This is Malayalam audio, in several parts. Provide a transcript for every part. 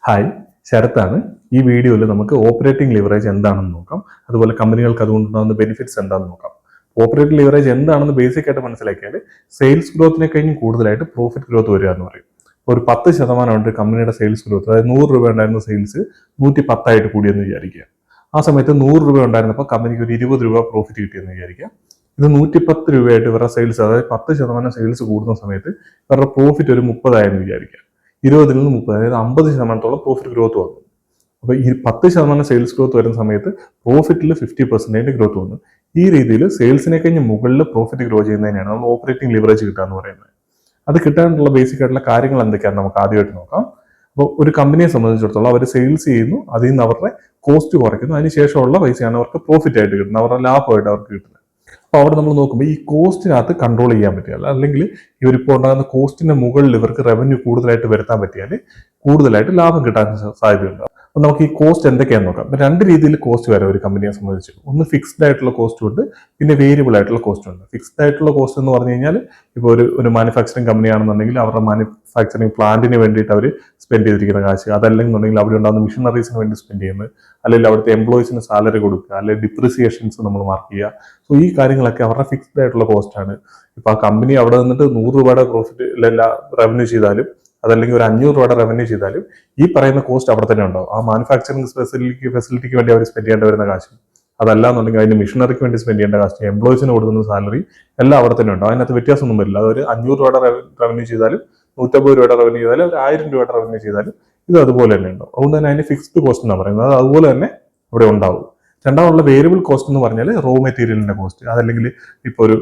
ഹായ്, ശരത്താണ്. ഈ വീഡിയോയിൽ നമുക്ക് ഓപ്പറേറ്റിംഗ് ലിവറേജ് എന്താണെന്ന് നോക്കാം. അതുപോലെ കമ്പനികൾക്ക് അതുകൊണ്ടുണ്ടാകുന്ന ബെനിഫിറ്റ്സ് എന്താണെന്ന് നോക്കാം. ഓപ്പറേറ്റിംഗ് ലിവറേജ് എന്താണെന്ന് ബേസിക് ആയിട്ട് മനസ്സിലാക്കിയാൽ സെയിൽസ് ഗ്രോത്തിനെ കഴിഞ്ഞ് കൂടുതലായിട്ട് പ്രോഫിറ്റ് ഗ്രോത്ത് വരിക എന്ന് പറയും. ഒരു 10% ഉണ്ട് കമ്പനിയുടെ സെയിൽസ് ഗ്രോത്ത്. അതായത് 100 രൂപ ഉണ്ടായിരുന്ന സെയിൽസ് 110 ആയിട്ട് കൂടിയെന്ന് വിചാരിക്കുക. ആ സമയത്ത് 100 രൂപ ഉണ്ടായിരുന്നപ്പോൾ കമ്പനിക്ക് ഒരു 20 രൂപ പ്രോഫിറ്റ് കിട്ടിയെന്ന് വിചാരിക്കുക. ഇത് 110 രൂപയായിട്ട് ഇവരുടെ സെയിൽസ്, അതായത് 10% സെയിൽസ് കൂടുന്ന സമയത്ത് ഇവരുടെ പ്രോഫിറ്റ് ഒരു 30 ആയെന്ന് വിചാരിക്കുക. 20 നിന്ന് 30, അതായത് 50% പ്രോഫിറ്റ് ഗ്രോത്ത് വന്നു. അപ്പോൾ ഈ 10% സെയിൽസ് ഗ്രോത്ത് വരുന്ന സമയത്ത് പ്രോഫിറ്റിൽ 50% ഗ്രോത്ത് വന്നു. ഈ രീതിയിൽ സെയിൽസിനെ കഴിഞ്ഞ് മുകളിൽ പ്രോഫിറ്റ് ഗ്രോ ചെയ്യുന്നതിനാണ് നമ്മൾ ഓപ്പറേറ്റിംഗ് ലിവറേജ് കിട്ടുക എന്ന് പറയുന്നത്. അത് കിട്ടാനുള്ള ബേസിക് ആയിട്ടുള്ള കാര്യങ്ങൾ എന്തൊക്കെയാണെന്ന് നമുക്ക് ആദ്യമായിട്ട് നോക്കാം. അപ്പോൾ ഒരു കമ്പനിയെ സംബന്ധിച്ചിടത്തോളം അവർ സെയിൽസ് ചെയ്യുന്നു, അതിൽ നിന്ന് അവരുടെ കോസ്റ്റ് കുറയ്ക്കുന്നു, അതിനുശേഷമുള്ള പൈസയാണ് അവർക്ക് പ്രോഫിറ്റ് ആയിട്ട് കിട്ടുന്നത്, അവരുടെ ലാഭമായിട്ട് അവർക്ക് കിട്ടുന്നത്. അപ്പോൾ അവിടെ നമ്മൾ നോക്കുമ്പോൾ ഈ കോസ്റ്റിനകത്ത് കൺട്രോൾ ചെയ്യാൻ പറ്റിയാൽ, അല്ലെങ്കിൽ ഇവരിപ്പോൾ ഉണ്ടാകുന്ന കോസ്റ്റിന്റെ മുകളിൽ ഇവർക്ക് റവന്യൂ കൂടുതലായിട്ട് വരുത്താൻ പറ്റിയാൽ കൂടുതലായിട്ട് ലാഭം കിട്ടാൻ സാധ്യതയുണ്ട്. അപ്പോൾ നമുക്ക് ഈ കോസ്റ്റ് എന്തൊക്കെയാണെന്ന് നോക്കാം. അപ്പോൾ രണ്ട് രീതിയിൽ കോസ്റ്റ് വരാം ഒരു കമ്പനിയെ സംബന്ധിച്ച്. ഒന്ന് ഫിക്സ്ഡ് ആയിട്ടുള്ള കോസ്റ്റ് ഉണ്ട്, പിന്നെ വേരിയബിൾ ആയിട്ടുള്ള കോസ്റ്റ് ഉണ്ട്. ഫിക്സ്ഡ് ആയിട്ടുള്ള കോസ്റ്റ് എന്ന് പറഞ്ഞു കഴിഞ്ഞാൽ ഇപ്പോൾ ഒരു മാനുഫാക്ചറിങ് കമ്പനി ആണെന്നുണ്ടെങ്കിൽ അവരുടെ മാനുഫാക്ചറിങ് പ്ലാന്റിന് വേണ്ടിയിട്ട് അവർ സ്പെൻഡ് ചെയ്തിരിക്കുന്ന കാശ്, അതല്ലെന്നുണ്ടെങ്കിൽ അവിടെ ഉണ്ടാകുന്ന മിഷനറീസിന് വേണ്ടി സ്പെൻഡ് ചെയ്യുന്നത്, അല്ലെങ്കിൽ അവിടുത്തെ എംപ്ലോയീസിന് സാലറി കൊടുക്കുക, അല്ലെങ്കിൽ ഡിപ്രിസിയേഷൻസ് നമ്മൾ മാർക്ക് ചെയ്യുക. സോ ഈ കാര്യങ്ങളൊക്കെ അവരുടെ ഫിക്സ്ഡ് ആയിട്ടുള്ള കോസ്റ്റ് ആണ്. ഇപ്പോൾ ആ കമ്പനി അവിടെ നിന്നിട്ട് 100 രൂപയുടെ പ്രോഫിറ്റ് റവന്യൂ ചെയ്താലും, അതല്ലെങ്കിൽ ഒരു 500 രൂപയുടെ റവന്യൂ ചെയ്താലും ഈ പറയുന്ന കോസ്റ്റ് അവിടെ തന്നെ ഉണ്ടാവും. ആ മാനുഫാക്ചറിങ് ഫെസിലിറ്റിക്ക് വേണ്ടി അവർ സ്പെൻഡ് ചെയ്യേണ്ടി വരുന്ന കാശ്, അതല്ലാന്നുണ്ടെങ്കിൽ അതിന്റെ മിഷനറിക്ക് വേണ്ടി സ്പെൻഡ് ചെയ്യേണ്ട കാശ്, എംപ്ലോയീസിന് കൊടുക്കുന്ന സാലറി എല്ലാം അവിടെ തന്നെ ഉണ്ടാവും. അതിനകത്ത് വ്യത്യാസമൊന്നും വരില്ല. അതൊരു 500 രൂപയുടെ റവന്യൂ ചെയ്താലും 150 രൂപയുടെ റവന്യൂ ചെയ്താലും ഒരു 1000 രൂപയുടെ റവന്യൂ ചെയ്താലും ഇത് അതുപോലെ തന്നെ ഉണ്ടാവും. അതുകൊണ്ട് തന്നെ അതിന്റെ ഫിക്സ്ഡ് കോസ്റ്റ് എന്നാണ് പറയുന്നത്. അത് അതുപോലെ തന്നെ അവിടെ ഉണ്ടാവും. രണ്ടാമതുള്ള വേരിയബിൾ കോസ്റ്റ് എന്ന് പറഞ്ഞാൽ റോ മെറ്റീരിയലിന്റെ കോസ്റ്റ്, അതല്ലെങ്കിൽ ഇപ്പോൾ ഒരു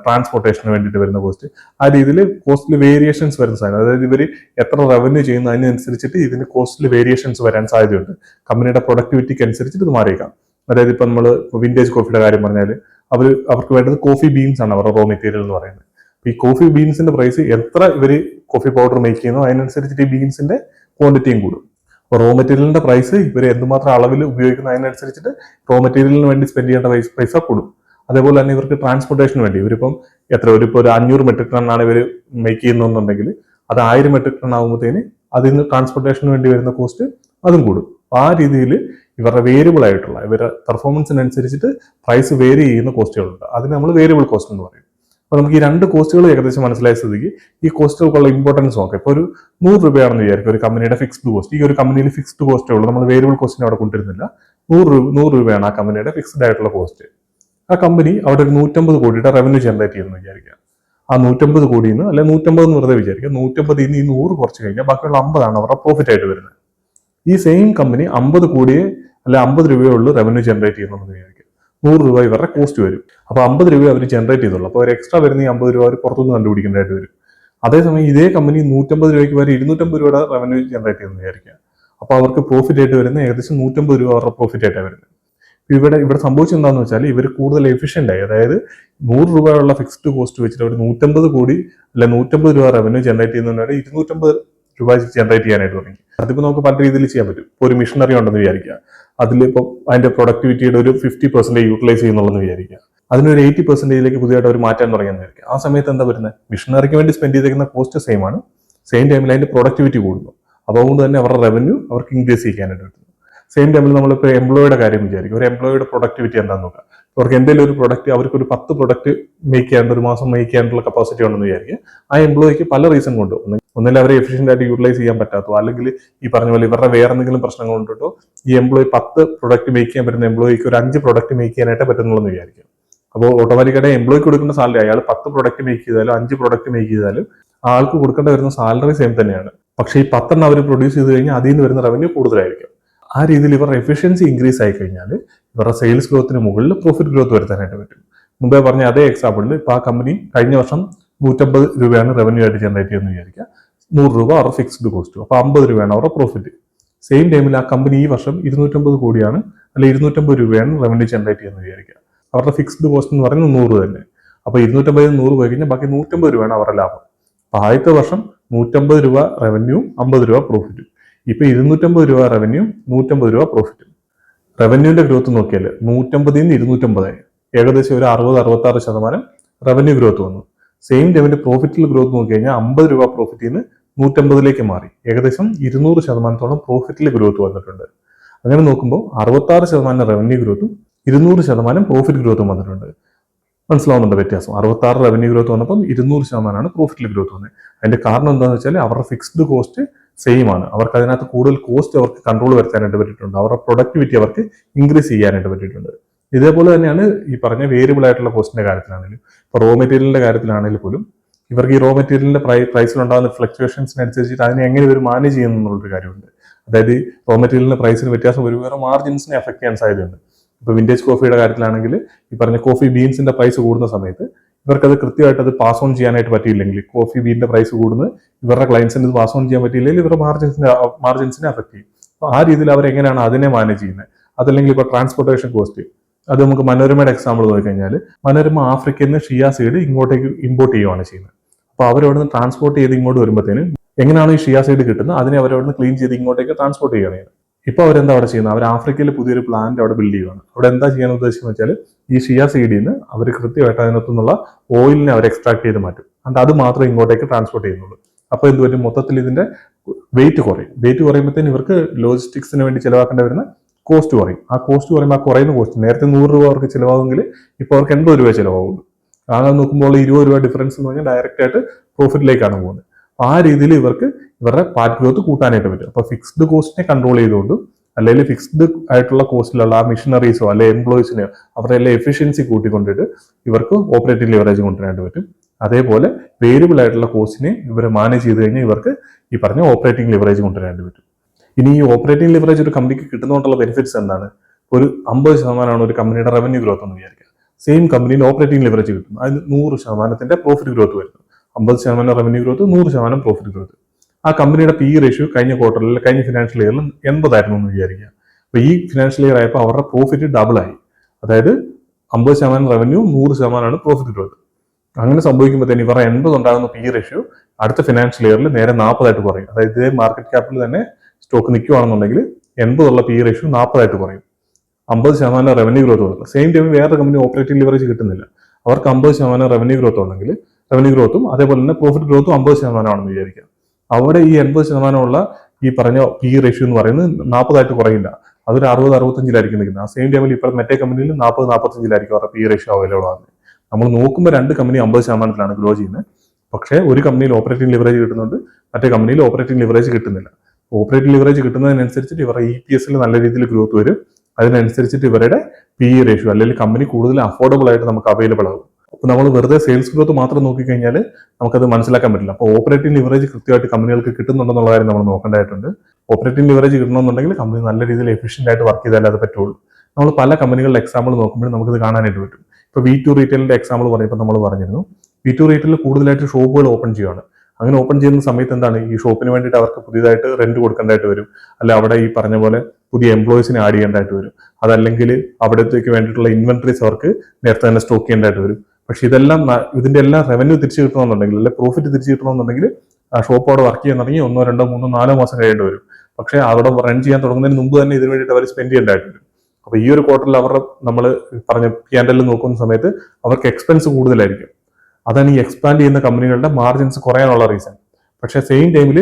ട്രാൻസ്പോർട്ടേഷന് വേണ്ടിയിട്ട് വരുന്ന കോസ്റ്റ്. ആ രീതിയിൽ കോസ്റ്റിൽ വേരിയേഷൻസ് വരുന്ന സാധനം, അതായത് ഇവർ എത്ര റവന്യൂ ചെയ്യുന്ന അതിനനുസരിച്ചിട്ട് ഇതിന് കോസ്റ്റിൽ വേരിയേഷൻസ് വരാൻ സാധ്യതയുണ്ട്. കമ്പനിയുടെ പ്രൊഡക്ടിവിറ്റിക്ക് അനുസരിച്ചിട്ട് ഇത് മാറിയേക്കാം. അതായത് ഇപ്പം നമ്മൾ വിന്റേജ് കോഫിയുടെ കാര്യം പറഞ്ഞാൽ അവർക്ക് വേണ്ടത് കോഫി ബീൻസ് ആണ് അവരുടെ റോ മെറ്റീരിയൽ എന്ന് പറയുന്നത്. ഈ കോഫി ബീൻസിന്റെ പ്രൈസ് എത്ര ഇവർ കോഫി പൗഡർ മേക്ക് ചെയ്യുന്നു അതിനനുസരിച്ചിട്ട് ഈ ബീൻസിന്റെ ക്വാണ്ടിറ്റിയും കൂടും. റോ മെറ്റീരിയലിന്റെ പ്രൈസ് ഇവർ എന്തുമാത്രം അളവിൽ ഉപയോഗിക്കുന്ന അതിനനുസരിച്ചിട്ട് റോ മെറ്റീരിയലിന് വേണ്ടി സ്പെൻഡ് ചെയ്യേണ്ട പൈസ കൂടും. അതേപോലെ തന്നെ ഇവർക്ക് ട്രാൻസ്പോർട്ടേഷന് വേണ്ടി ഇവരിപ്പം ഒരു 500 മെട്രിക് ടൺ ആണ് ഇവർ മേക്ക് ചെയ്യുന്നുണ്ടെങ്കിൽ അത് 1000 മെട്രിക് ടൺ ആകുമ്പോഴത്തേന് അതിന് ട്രാൻസ്പോർട്ടേഷന് വേണ്ടി വരുന്ന കോസ്റ്റ് അതും കൂടും. ആ രീതിയിൽ ഇവരുടെ വേരിയബിൾ ആയിട്ടുള്ള ഇവരുടെ പെർഫോമൻസിനനുസരിച്ചിട്ട് പ്രൈസ് വേരി ചെയ്യുന്ന കോസ്റ്റുകളുണ്ട്. അതിന് നമ്മൾ വേരിയബിൾ കോസ്റ്റ് എന്ന് പറയും. അപ്പോൾ നമുക്ക് ഈ രണ്ട് കോസ്റ്റുകൾ ഏകദേശം മനസ്സിലായ സ്ഥിതിക്ക് ഈ കോസ്റ്റുകൾക്കുള്ള ഇമ്പോർട്ടൻസ് നോക്കാം. ഇപ്പോൾ ഒരു 100 രൂപയാണെന്ന് വിചാരിക്കും ഒരു കമ്പനിയുടെ ഫിക്സ്ഡ് കോസ്റ്റ്. ഈ ഒരു കമ്പനിയിൽ ഫിക്സ്ഡ് കോസ്റ്റേ ഉള്ളൂ, നമ്മൾ വേരിയബിൾ കോസ്റ്റിനെ അവിടെ കൊണ്ടുവരുന്നില്ല. 100 രൂപയാണ് ആ കമ്പനിയുടെ ഫിക്സ്ഡ് ആയിട്ടുള്ള കോസ്റ്റ്. ആ കമ്പനി അവിടെ ഒരു 150 കോടിയുടെ റവന്യൂ ജനറേറ്റ് ചെയ്യുമെന്ന് വിചാരിക്കുക. ആ 150 കോടിയിൽ നിന്ന്, അല്ലെ 150 എന്ന് വെറുതെ വിചാരിക്കുക, 150 നിന്ന് ഈ 100 കുറച്ച് കഴിഞ്ഞാൽ ബാക്കിയുള്ള 50 ആണ് അവരുടെ പ്രോഫിറ്റ് ആയിട്ട് വരുന്നത്. ഈ സെയിം കമ്പനി 50 കോടിയെ അല്ലെ 50 രൂപയേ ഉള്ളൂ റവന്യൂ ജനറേറ്റ് ചെയ്യുന്നതെന്ന് വിചാരിക്കുക. 100 രൂപ ഇവരുടെ കോസ്റ്റ് വരും. അപ്പോൾ 50 രൂപ അവർ ജനറേറ്റ് ചെയ്തുള്ളൂ. അപ്പോൾ അവർ എക്സ്ട്രാ വരുന്ന ഈ 50 രൂപ അവർ പുറത്തുനിന്ന് കണ്ടുപിടിക്കേണ്ടതായിട്ട് വരും. അതേസമയം ഇതേ കമ്പനി 150 രൂപയ്ക്ക് വരെ 250 രൂപയുടെ റവന്യൂ ജനറേറ്റ് ചെയ്യുമെന്ന് വിചാരിക്കുക. അപ്പോൾ അവർക്ക് പ്രോഫിറ്റ് ആയിട്ട് വരുന്ന ഏകദേശം 150 രൂപ അവരുടെ പ്രോഫിറ്റ് ആയിട്ടാണ് വരുന്നത്. ഇവിടെ സംഭവിച്ചത് എന്താണെന്ന് വെച്ചാൽ ഇവർ കൂടുതൽ എഫിഷ്യന്റ് ആയി. അതായത് 100 രൂപയുള്ള ഫിക്സ്ഡ് കോസ്റ്റ് വെച്ചിട്ട് അവർ 150 കോടി അല്ലെ 150 രൂപ റവന്യൂ ജനറേറ്റ് ചെയ്യുന്നതിനാണ് 250 രൂപ ജനറേറ്റ് ചെയ്യാനായിട്ട് തുടങ്ങി. അതിപ്പോൾ നമുക്ക് പല രീതിയിൽ ചെയ്യാൻ പറ്റും. ഇപ്പോൾ ഒരു മിഷനറി ഉണ്ടെന്ന് വിചാരിക്കുക, അതിലിപ്പോൾ അതിന്റെ പ്രൊഡക്ടിവിറ്റിയുടെ ഒരു 50% യൂട്ടിലൈസ് ചെയ്യുന്നുള്ളെന്ന് വിചാരിക്കുക. അതിനൊരു 80%ലേക്ക് പുതിയതായിട്ട് അവർ മാറ്റാൻ തുടങ്ങിയെന്ന് വിചാരിക്കുക. ആ സമയത്ത് എന്താ വരുന്നത്? മിഷനറിക്ക് വേണ്ടി സ്പെൻഡ് ചെയ്തിരിക്കുന്ന കോസ്റ്റ് സെയിം ആണ്, സെയിം ടൈമിൽ അതിന്റെ പ്രൊഡക്ടിവിറ്റി കൂടുന്നു. അതുകൊണ്ട് തന്നെ അവരുടെ റവന്യൂ അവർക്ക് ഇൻക്രീസ് ചെയ്യാനായിട്ട് പറ്റുന്നു. സെയിം ടൈമിൽ നമ്മളിപ്പോൾ എംപ്ലോയിയുടെ കാര്യം വിചാരിക്കും. ഒരു എംപ്ലോയിയുടെ പ്രൊഡക്ടിവിറ്റി എന്താണെന്ന് നോക്കാം. അവർക്ക് എന്തെങ്കിലും ഒരു പ്രൊഡക്റ്റ്, അവർക്ക് ഒരു 10 പ്രൊഡക്റ്റ് മേക്ക് ചെയ്യാണ്ട് ഒരു മാസം മേക്ക് ചെയ്യാനുള്ള കപ്പാസിറ്റി ഉണ്ടെന്ന് വിചാരിക്കുക. ആ എംപ്ലോയിക്ക് പല റീസൺ കൊണ്ട് ഒന്നില്ല അവരെ എഫിഷ്യന്റ് ആയിട്ട് യൂട്ടിലൈസ് ചെയ്യാൻ പറ്റാത്തോ, അല്ലെങ്കിൽ ഈ പറഞ്ഞ പോലെ ഇവരുടെ വേറെ എന്തെങ്കിലും പ്രശ്നങ്ങൾ കൊണ്ടിട്ടോ ഈ എംപ്ലോയി 10 പ്രൊഡക്റ്റ് മേക്ക് ചെയ്യാൻ പറ്റുന്ന എംപ്ലോയിക്ക് ഒരു 5 പ്രൊഡക്റ്റ് മേക്ക് ചെയ്യാനായിട്ട് പറ്റുന്നുള്ളൂ എന്ന് വിചാരിക്കും. അപ്പോൾ ഓട്ടോമാറ്റിക്കായിട്ട് എംപ്ലോയിക്ക് കൊടുക്കുന്ന സാലറി, അയാൾ 10 പ്രൊഡക്റ്റ് മേക്ക് ചെയ്താലും 5 പ്രൊഡക്റ്റ് മേക്ക് ചെയ്താലും ആൾക്ക് കൊടുക്കേണ്ട വരുന്ന സാലറി സെയിം തന്നെയാണ്. പക്ഷേ ഈ 10 അവർ പ്രൊഡ്യൂസ് ചെയ്ത് കഴിഞ്ഞാൽ അതിൽ നിന്ന് വരുന്ന റവന്യൂ കൂടുതലായിരിക്കും. ആ രീതിയിൽ ഇവരുടെ എഫിഷ്യൻസി ഇൻക്രീസ് ആയി കഴിഞ്ഞാൽ ഇവരുടെ സെയിൽസ് ഗ്രോത്തിന് മുകളിൽ പ്രോഫിറ്റ് ഗ്രോത്ത് വരുത്താനായിട്ട് പറ്റും. മുമ്പേ പറഞ്ഞ അതേ എക്സാമ്പിളിൽ ഇപ്പോൾ ആ കമ്പനി കഴിഞ്ഞ വർഷം 150 രൂപയാണ് റവന്യൂ ആയിട്ട് ജനറേറ്റ് ചെയ്യുന്നത് വിചാരിക്കുക. 100 രൂപ അവരുടെ ഫിക്സ്ഡ് കോസ്റ്റ്, അപ്പോൾ 50 രൂപയാണ് അവരുടെ പ്രോഫിറ്റ്. സെയിം ടൈമിൽ ആ കമ്പനി ഈ വർഷം 250 കോടിയാണ് അല്ലെ 250 രൂപയാണ് റവന്യൂ ജനറേറ്റ് ചെയ്യുന്നത് വിചാരിക്കുക. അവരുടെ ഫിക്സ്ഡ് കോസ്റ്റ് എന്ന് പറയുന്നത് 100 തന്നെ. അപ്പോൾ 250 100 പോയി കഴിഞ്ഞാൽ ബാക്കി 150 രൂപയാണ് അവരുടെ ലാഭം. അപ്പോൾ ആദ്യത്തെ വർഷം 150 രൂപ റവന്യൂ, 50 രൂപ പ്രോഫിറ്റ്. ഇപ്പൊ 250 രൂപ റവന്യൂ, 150 രൂപ പ്രോഫിറ്റ്. റവന്യൂവിന്റെ ഗ്രോത്ത് നോക്കിയാൽ 150 നിന്ന് 250 ഏകദേശം ഒരു 60-66% റവന്യൂ ഗ്രോത്ത് വന്നു. സെയിം ടൈമിന്റെ പ്രോഫിറ്റിൽ ഗ്രോത്ത് നോക്കി കഴിഞ്ഞാൽ 50 രൂപ പ്രോഫിറ്റിൽ നിന്ന് 150 മാറി. ഏകദേശം 200% പ്രോഫിറ്റിൽ ഗ്രോത്ത് വന്നിട്ടുണ്ട്. അങ്ങനെ നോക്കുമ്പോൾ 66% റവന്യൂ ഗ്രോത്തും 200% പ്രോഫിറ്റ് ഗ്രോത്തും വന്നിട്ടുണ്ട്. മനസ്സിലാവുന്നുണ്ട് വ്യത്യാസം? 66 റവന്യൂ ഗ്രോത്ത് വന്നപ്പം 200% പ്രോഫിറ്റിൽ ഗ്രോത്ത് വന്നത്. അതിന്റെ കാരണം എന്താണെന്ന് വെച്ചാൽ അവരുടെ ഫിക്സ്ഡ് കോസ്റ്റ് സെയിം ആണ്. അവർക്ക് അതിനകത്ത് കൂടുതൽ കോസ്റ്റ് അവർക്ക് കൺട്രോൾ വരുത്താനായിട്ട് പറ്റിയിട്ടുണ്ട്. അവരുടെ പ്രൊഡക്ടിവിറ്റി അവർക്ക് ഇൻക്രീസ് ചെയ്യാനായിട്ട് പറ്റിയിട്ടുണ്ട്. ഇതേപോലെ തന്നെയാണ് ഈ പറഞ്ഞ വേരിയബിൾ ആയിട്ടുള്ള കോസ്റ്റിന്റെ കാര്യത്തിലാണെങ്കിലും, ഇപ്പോൾ റോ മെറ്റീരിയലിന്റെ കാര്യത്തിലാണെങ്കിൽ പോലും ഇവർക്ക് ഈ റോ മെറ്റീരിയലിന്റെ പ്രൈസിലുണ്ടാകുന്ന ഫ്ലക്ച്വേഷൻസിനനുസരിച്ചിട്ട് അതിനെ എങ്ങനെ ഇവർ മാനേജ് ചെയ്യുന്നു എന്നുള്ളൊരു കാര്യമുണ്ട്. അതായത് റോ മെറ്റീരിയലിന്റെ പ്രൈസിന് വ്യത്യാസം ഒരു വേറെ മാർജിൻസിനെ അഫക്ട് ചെയ്യാൻ സാധ്യതയുണ്ട്. ഇപ്പോൾ വിന്റേജ് കോഫിയുടെ കാര്യത്തിലാണെങ്കിൽ ഈ പറഞ്ഞ കോഫി ബീൻസിന്റെ പ്രൈസ് കൂടുന്ന സമയത്ത് ഇവർക്കത് കൃത്യമായിട്ട് അത് പാസ് ഓൺ ചെയ്യാനായിട്ട് പറ്റിയില്ലെങ്കിൽ, കോഫി ബീനിന്റെ പ്രൈസ് കൂടുന്നത് ഇവരുടെ ക്ലയൻസിന് ഇത് പാസ് ഓൺ ചെയ്യാൻ പറ്റിയില്ലെങ്കിൽ ഇവരുടെ മാർജിൻസിനെ അഫക്ട് ചെയ്യും. അപ്പോൾ ആ രീതിയിൽ അവരെങ്ങനെയാണ് അതിനെ മാനേജ് ചെയ്യുന്നത്? അതല്ലെങ്കിൽ ഇപ്പോൾ ട്രാൻസ്പോർട്ടേഷൻ കോസ്റ്റ്, അത് നമുക്ക് മനോരമയുടെ എക്സാമ്പിൾ നോക്കിക്കഴിഞ്ഞാൽ മനോരമ ആഫ്രിക്കയിൽ നിന്ന് ഷിയ സീഡ് ഇങ്ങോട്ടേക്ക് ഇമ്പോർട്ട് ചെയ്യുകയാണ് ചെയ്യുന്നത്. അപ്പോൾ അവരവിടുന്ന് ട്രാൻസ്പോർട്ട് ചെയ്ത് ഇങ്ങോട്ട് വരുമ്പോഴത്തേനും എങ്ങനെയാണ് ഈ ഷിയ സീഡ് കിട്ടുന്നത് അതിനെ അവരവിടുന്ന് ക്ലീൻ ചെയ്ത് ഇങ്ങോട്ടേക്ക് ട്രാൻസ്പോർട്ട് ചെയ്യുകയാണ്. ഇപ്പോൾ അവരെന്താ അവിടെ ചെയ്യുന്നത്? അവർ ആഫ്രിക്കയിൽ പുതിയൊരു പ്ലാന്റ് അവിടെ ബിൽഡ് ചെയ്യുകയാണ്. അവിടെ എന്താ ചെയ്യാൻ ഉദ്ദേശിക്കുന്നത് വെച്ചാൽ ഈ ഷിയ സീഡിൽ നിന്ന് അവർ കൃത്യമായിട്ട് അതിനകത്തുനിന്നുള്ള ഓയിലിനെ അവർ എക്സ്ട്രാക്ട് ചെയ്ത് മാറ്റും. എന്നിട്ട് അത് മാത്രമേ ഇങ്ങോട്ടേക്ക് ട്രാൻസ്പോർട്ട് ചെയ്യുന്നുള്ളൂ. അപ്പോൾ എന്ത് പറ്റും? മൊത്തത്തിൽ ഇതിന്റെ വെയിറ്റ് കുറയും. വെയിറ്റ് കുറയുമ്പോഴത്തേന് ഇവർക്ക് ലോജിസ്റ്റിക്സിന് വേണ്ടി ചിലവാക്കേണ്ടി വരുന്ന കോസ്റ്റ് കുറയും. ആ കോസ്റ്റ് കുറയുമ്പോൾ ആ കുറയുന്ന കോസ്റ്റ്, നേരത്തെ 100 രൂപ അവർക്ക് ചിലവാകുമെങ്കിൽ ഇപ്പോൾ അവർക്ക് 80 രൂപ ചിലവാകുള്ളൂ. അങ്ങനെ നോക്കുമ്പോൾ 20 രൂപ ഡിഫറൻസ് എന്ന് പറഞ്ഞാൽ ഡയറക്റ്റ് ആയിട്ട് പ്രോഫിറ്റിലേക്കാണ് പോകുന്നത്. ആ രീതിയിൽ ഇവർക്ക് ഇവരുടെ പാർട്ട് ഗ്രോത്ത് കൂട്ടാനായിട്ട് പറ്റും. അപ്പോൾ ഫിക്സ്ഡ് കോസ്റ്റിനെ കൺട്രോൾ ചെയ്തുകൊണ്ടും അല്ലെങ്കിൽ ഫിക്സ്ഡ് ആയിട്ടുള്ള കോസ്റ്റിലുള്ള ആ മെഷീനറീസോ അല്ലെ എംപ്ലോയീസിനെയോ അവരുടെ എല്ലാം എഫിഷ്യൻസി കൂട്ടിക്കൊണ്ടിട്ട് ഇവർക്ക് ഓപ്പറേറ്റിംഗ് ലിവറേജ് കൊണ്ടുവരാനായിട്ട് പറ്റും. അതേപോലെ വേരിയബിൾ ആയിട്ടുള്ള കോസ്റ്റിനെ ഇവർ മാനേജ് ചെയ്ത് കഴിഞ്ഞാൽ ഇവർക്ക് ഈ പറഞ്ഞ ഓപ്പറേറ്റിംഗ് ലിവറേജ് കൊണ്ടുവരാനായിട്ട് പറ്റും. ഇനി ഈ ഓപ്പറേറ്റിംഗ് ലിവറേജ് ഒരു കമ്പനിക്ക് കിട്ടുന്നതുകൊണ്ടുള്ള ബെനിഫിറ്റ്സ് എന്താണ്? ഒരു 50% ഒരു കമ്പനിയുടെ റവന്യൂ ഗ്രോത്ത് എന്ന് വിചാരിക്കുക. സെയിം കമ്പനിയിൽ ഓപ്പറേറ്റിംഗ് ലിവറേജ് കിട്ടും. അതിന് 100% പ്രോഫിറ്റ് ഗ്രോത്ത് വരുന്നു. 50% റവന്യൂ ഗ്രോത്ത്, 100% പ്രോഫിറ്റ് ഗ്രോത്ത്. ആ കമ്പനിയുടെ പി റേഷ്യോ കഴിഞ്ഞ ക്വാർട്ടറിൽ, കഴിഞ്ഞ ഫിനാൻഷ്യൽ ഇയറിൽ 80 ആയിരുന്നു എന്ന് വിചാരിക്കുക. അപ്പോൾ ഈ ഫിനാൻഷ്യൽ ഇയർ ആയപ്പോൾ അവരുടെ പ്രോഫിറ്റ് ഡബിൾ ആയി. അതായത് 50% റവന്യൂ, 100% പ്രോഫിറ്റ് ഗ്രോത്ത്. അങ്ങനെ സംഭവിക്കുമ്പോഴത്തേന് ഇവരുടെ 80 ഉണ്ടാകുന്ന പി റേഷ്യോ അടുത്ത ഫിനാൻഷ്യൽ ഇയറിൽ നേരെ 40 ആയിട്ട് കുറയും. അതായത് ഇതേ മാർക്കറ്റ് ക്യാപ്പിൽ തന്നെ സ്റ്റോക്ക് നിൽക്കുകയാണെന്നുണ്ടെങ്കിൽ 80 ഉള്ള പി റേഷ്യോ 40 ആയിട്ട് കുറയും. 50% റവന്യൂ ഗ്രോത്ത് ഉള്ളത്. സെയിം ടൈം വേറെ കമ്പനി ഓപ്പറേറ്റിംഗ് ലിവറേജ് കിട്ടുന്നില്ല. അവർക്ക് 50% റവന്യൂ ഗ്രോത്ത് ഉണ്ടെങ്കിൽ റവന്യൂ ഗ്രോത്തും അതേപോലെ തന്നെ പ്രോഫിറ്റ് ഗ്രോത്തും 50% ആണെന്ന് വിചാരിക്കുക. അവിടെ ഈ 80% ഉള്ള ഈ പറഞ്ഞ പി റേഷ്യോ എന്ന് പറയുന്നത് 40 ആയിട്ട് കുറയില്ല. അതൊരു 60-65 നിൽക്കുന്നത്. ആ സെയിം ടൈമിൽ ഇപ്പോൾ മറ്റേ കമ്പനിയിൽ 40-45 അവരുടെ പി റേഷ്യോ അവൈലബിൾ ആണ്. നമ്മൾ നോക്കുമ്പോൾ രണ്ട് കമ്പനി 50%-ലാണ് ഗ്രോ ചെയ്യുന്നത്. പക്ഷേ ഒരു കമ്പനിയിൽ ഓപ്പറേറ്റിംഗ് ലിവറേജ് കിട്ടുന്നുണ്ട്, മറ്റേ കമ്പനിയിൽ ഓപ്പറേറ്റിംഗ് ലിവറേജ് കിട്ടുന്നില്ല. ഓപ്പറേറ്റിംഗ് ലിവറേജ് കിട്ടുന്നതിനനുസരിച്ചിട്ട് ഇവരുടെ EPS നല്ല രീതിയിൽ ഗ്രോത്ത് വരും. അതിനനുസരിച്ചിട്ട് ഇവരുടെ പി റേഷ്യോ അല്ലെങ്കിൽ കമ്പനി കൂടുതൽ അഫോർഡബിൾ ആയിട്ട് നമുക്ക് അവൈലബിൾ ആകും. അപ്പോൾ നമ്മൾ വെറുതെ സെയിൽസ് ഗ്രോത്ത് മാത്രം നോക്കിക്കഴിഞ്ഞാൽ നമുക്കത് മനസ്സിലാക്കാൻ പറ്റില്ല. അപ്പോൾ ഓപ്പറേറ്റിംഗ് ലിവറേജ് കൃത്യമായിട്ട് കമ്പനികൾക്ക് കിട്ടുന്നുണ്ടെന്നുള്ള കാര്യം നമ്മൾ നോക്കേണ്ടതായിട്ടുണ്ട്. ഓപ്പറേറ്റിംഗ് ലിവറേജ് കിട്ടണമെന്നുണ്ടെങ്കിൽ കമ്പനി നല്ല രീതിയിൽ എഫിഷ്യന്റ് ആയിട്ട് വർക്ക് ചെയ്താലേ അത് പറ്റുള്ളൂ. നമ്മൾ പല കമ്പനികളുടെ എക്സാമ്പിൾ നോക്കുമ്പോൾ നമുക്കിത് കാണാനായിട്ട് പറ്റും. ഇപ്പോൾ V2 റീറ്റെയിലിന്റെ എക്സാമ്പിൾ പറഞ്ഞപ്പോൾ നമ്മൾ പറഞ്ഞിരുന്നു, V2 റീറ്റെയിൽ കൂടുതലായിട്ട് ഷോപ്പുകൾ ഓപ്പൺ ചെയ്യുകയാണ്. അങ്ങനെ ഓപ്പൺ ചെയ്യുന്ന സമയത്ത് എന്താണ്, ഈ ഷോപ്പിന് വേണ്ടിയിട്ട് അവർക്ക് പുതിയതായിട്ട് റെന്റ് കൊടുക്കേണ്ടതായിട്ട് വരും. അല്ല അവിടെ ഈ പറഞ്ഞ പോലെ പുതിയ എംപ്ലോയീസിനെ ആഡ് ചെയ്യേണ്ടതായിട്ട് വരും. അതല്ലെങ്കിൽ അവിടത്തേക്ക് വേണ്ടിയിട്ടുള്ള ഇൻവെന്ററീസ് അവർക്ക് നേരത്തെ തന്നെ സ്റ്റോക്ക് ചെയ്യേണ്ടതായിട്ട് വരും. പക്ഷെ ഇതിന്റെ എല്ലാം റവന്യൂ തിരിച്ചു കിട്ടണമെന്നുണ്ടെങ്കിൽ അല്ലെങ്കിൽ പ്രോഫിറ്റ് തിരിച്ചു കിട്ടണമെന്നുണ്ടെങ്കിൽ ആ ഷോപ്പ് അവിടെ വർക്ക് ചെയ്യാൻ തുടങ്ങി 1, 2, 3, 4 മാസം കഴിയേണ്ടി വരും. പക്ഷെ അവിടെ റൺ ചെയ്യാൻ തുടങ്ങുന്നതിന് മുമ്പ് തന്നെ ഇതിന് വേണ്ടിയിട്ട് അവർ സ്പെൻഡ് ചെയ്യേണ്ടതായിട്ട് വരും. അപ്പൊ ഈ ഒരു ക്വാർട്ടറിൽ അവരുടെ നമ്മൾ പറഞ്ഞ P&L നോക്കുന്ന സമയത്ത് അവർക്ക് എക്സ്പെൻസ് കൂടുതലായിരിക്കും. അതാണ് ഈ എക്സ്പാൻഡ് ചെയ്യുന്ന കമ്പനികളുടെ മാർജിൻസ് കുറയാനുള്ള റീസൺ. പക്ഷെ സെയിം ടൈമിൽ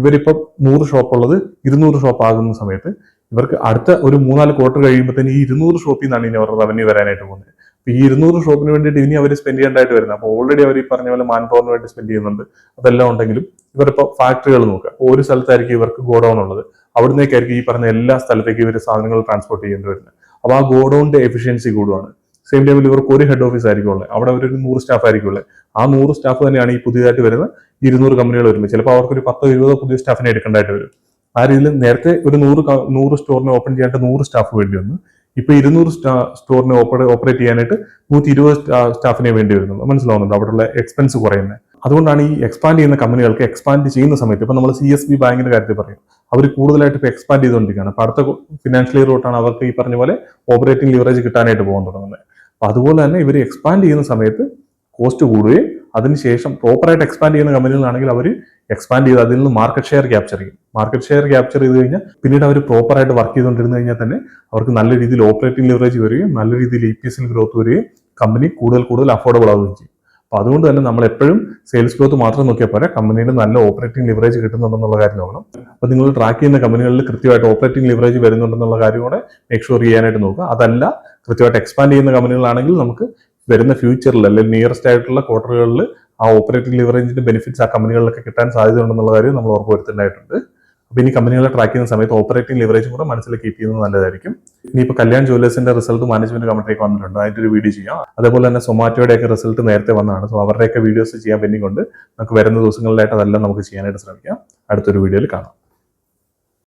ഇവരിപ്പോൾ 100 ഷോപ്പ് ഉള്ളത് 200 ഷോപ്പ് ആകുന്ന സമയത്ത് ഇവർക്ക് അടുത്ത ഒരു 3-4 ക്വാർട്ടർ കഴിയുമ്പോഴത്തേന് ഈ 200 ഷോപ്പിൽ നിന്നാണ് ഇനി അവരുടെ റവന്യൂ വരാനായിട്ട് പോകുന്നത്. ഈ 200 ഷോപ്പിന് വേണ്ടിയിട്ട് ഇനി അവർ സ്പെൻഡ് ചെയ്യേണ്ടതായിട്ട് വരുന്നത്. അപ്പോൾ ഓൾറെഡി അവർ ഈ പറഞ്ഞ പോലെ മാൻ പവറിന് വേണ്ടി സ്പെൻഡ് ചെയ്യുന്നുണ്ട്. അതെല്ലാം ഉണ്ടെങ്കിലും ഇവരിപ്പോൾ ഫാക്ടറികൾ നോക്കുക. ഒരു സ്ഥലത്തായിരിക്കും ഇവർക്ക് ഗോഡൌൺ ഉള്ളത്. അവിടുന്നേക്കായിരിക്കും ഈ പറഞ്ഞ എല്ലാ സ്ഥലത്തേക്കും ഇവർ സാധനങ്ങൾ ട്രാൻസ്പോർട്ട് ചെയ്യേണ്ടി വരുന്നത്. അപ്പോൾ ആ ഗോഡൌണിന്റെ എഫിഷ്യൻസി കൂടുവാണ്. സെയിം ടൈമിൽ ഇവർക്ക് ഒരു ഹെഡ് ഓഫീസ് ആയിരിക്കും ഉള്ളത്. അവിടെ ഒരു 100 സ്റ്റാഫ് ആയിരിക്കും ഉള്ളത്. ആ 100 സ്റ്റാഫ് തന്നെയാണ് ഈ പുതിയതായിട്ട് വരുന്ന 200 കമ്പനികൾ വരുന്നത്. ചിലപ്പോൾ അവർക്കൊരു 10-20 പുതിയ സ്റ്റാഫിനെ എടുക്കേണ്ടതായിട്ട് വരും. ആ രീതിയിൽ നേരത്തെ ഒരു 100 സ്റ്റോറിനെ ഓപ്പൺ ചെയ്യാനായിട്ട് 100 സ്റ്റാഫ് വേണ്ടി വന്നു. ഇപ്പൊ 200 സ്റ്റോറിനെ ഓപ്പറേറ്റ് ചെയ്യാനായിട്ട് 120 സ്റ്റാഫിനെ വേണ്ടി വരുന്നുള്ളൂ. മനസ്സിലാവുന്നുണ്ട് അവിടെയുള്ള എക്സ്പെൻസ് കുറയുന്നത്. അതുകൊണ്ടാണ് ഈ എക്സ്പാൻഡ് ചെയ്യുന്ന കമ്പനികൾക്ക് എക്സ്പാൻഡ് ചെയ്യുന്ന സമയത്ത് ഇപ്പൊ നമ്മൾ CSB ബാങ്കിന്റെ കാര്യത്തിൽ പറയും, അവർ കൂടുതലായിട്ട് ഇപ്പൊ എക്സ്പാൻഡ് ചെയ്തുകൊണ്ടിരിക്കുകയാണ്. അപ്പൊ അടുത്ത ഫിനാൻഷ്യൽ ഇയർ തൊട്ടാണ് അവർക്ക് ഈ പറഞ്ഞ പോലെ ഓപ്പറേറ്റിംഗ് ലിവറേജ് കിട്ടാനായിട്ട് പോകാൻ തുടങ്ങുന്നത്. അപ്പൊ അതുപോലെ തന്നെ ഇവർ എക്സ്പാൻഡ് ചെയ്യുന്ന സമയത്ത് കോസ്റ്റ് കൂടുകയും അതിനുശേഷം പ്രോപ്പറായിട്ട് എക്സ്പാൻഡ് ചെയ്യുന്ന കമ്പനികളാണെങ്കിൽ അവർ എക്സ്പാൻഡ് ചെയ്ത് അതിൽ നിന്ന് മാർക്കറ്റ് ഷെയർ ക്യാപ്ചർ ചെയ്യും. മാർക്കറ്റ് ഷെയർ ക്യാപ്ചർ ചെയ്ത് കഴിഞ്ഞാൽ പിന്നീട് അവർ പ്രോപ്പറായിട്ട് വർക്ക് ചെയ്തുകൊണ്ടിരുന്നു കഴിഞ്ഞാൽ തന്നെ അവർക്ക് നല്ല രീതിയിൽ ഓപ്പറേറ്റിംഗ് ലിവറേജ് വരികയും നല്ല രീതിയിൽ EPS ഗ്രോത്ത് വരികയും കമ്പനി കൂടുതൽ അഫോർഡബിൾ ആവുകയും ചെയ്യും. അപ്പോൾ അതുകൊണ്ട് തന്നെ നമ്മൾ എപ്പോഴും സെയിൽസ് ഗ്രോത്ത് മാത്രം നോക്കിയാൽ പോരാ, കമ്പനിയുടെ നല്ല ഓപ്പറേറ്റിംഗ് ലിവറേജ് കിട്ടുന്നുണ്ടെന്നുള്ള കാര്യം നോക്കണം. അപ്പോൾ നിങ്ങൾ ട്രാക്ക് ചെയ്യുന്ന കമ്പനികളിൽ കൃത്യമായിട്ട് ഓപ്പറേറ്റിംഗ് ലിവറേജ് വരുന്നുണ്ടെന്നുള്ള കാര്യം കൂടെ മേക്ക് ഷുവർ ചെയ്യാനായിട്ട് നോക്കുക. അതല്ല കൃത്യമായിട്ട് എക്സ്പാൻഡ് ചെയ്യുന്ന കമ്പനികളാണെങ്കിൽ നമുക്ക് വരുന്ന ഫ്യൂച്ചറിൽ അല്ലെങ്കിൽ നിയറസ്റ്റ് ആയിട്ടുള്ള ക്വാർട്ടറുകളിൽ ആ ഓപ്പറേറ്റിംഗ് ലിവറേജിന്റെ ബെനിഫിറ്റ്സ് ആ കമ്പനികളിലൊക്കെ കിട്ടാൻ സാധ്യതയുണ്ടെന്നുള്ള കാര്യം നമ്മൾ ഉറപ്പുവരുത്തേണ്ടതായിട്ടുണ്ട്. അപ്പോൾ ഇനി കമ്പനികളെ ട്രാക്ക് ചെയ്യുന്ന സമയത്ത് ഓപ്പറേറ്റിംഗ് ലിവറേജും കൂടെ മനസ്സിൽ കീപ്പ് ചെയ്യുന്നത് നല്ലതായിരിക്കും. ഇനിയിപ്പോൾ കല്യാൺ ജുവലേഴ്സിന്റെ റിസൾട്ട് മാനേജ്മെന്റ് കമ്മിറ്റിക്ക് വന്നിട്ടുണ്ട്, അതിന്റെ ഒരു വീഡിയോ ചെയ്യാം. അതേപോലെ തന്നെ സൊമാറ്റോയുടെ ഒക്കെ റിസൾട്ട് നേരത്തെ വന്നതാണ്. സോ അവരുടെയൊക്കെ വീഡിയോസ് ചെയ്യാൻ പെൻഡിങ് ഉണ്ട്. നമുക്ക് വരുന്ന ദിവസങ്ങളിലായിട്ട് അതെല്ലാം നമുക്ക് ചെയ്യാനായിട്ട് ശ്രമിക്കാം. അടുത്തൊരു വീഡിയോയിൽ കാണാം.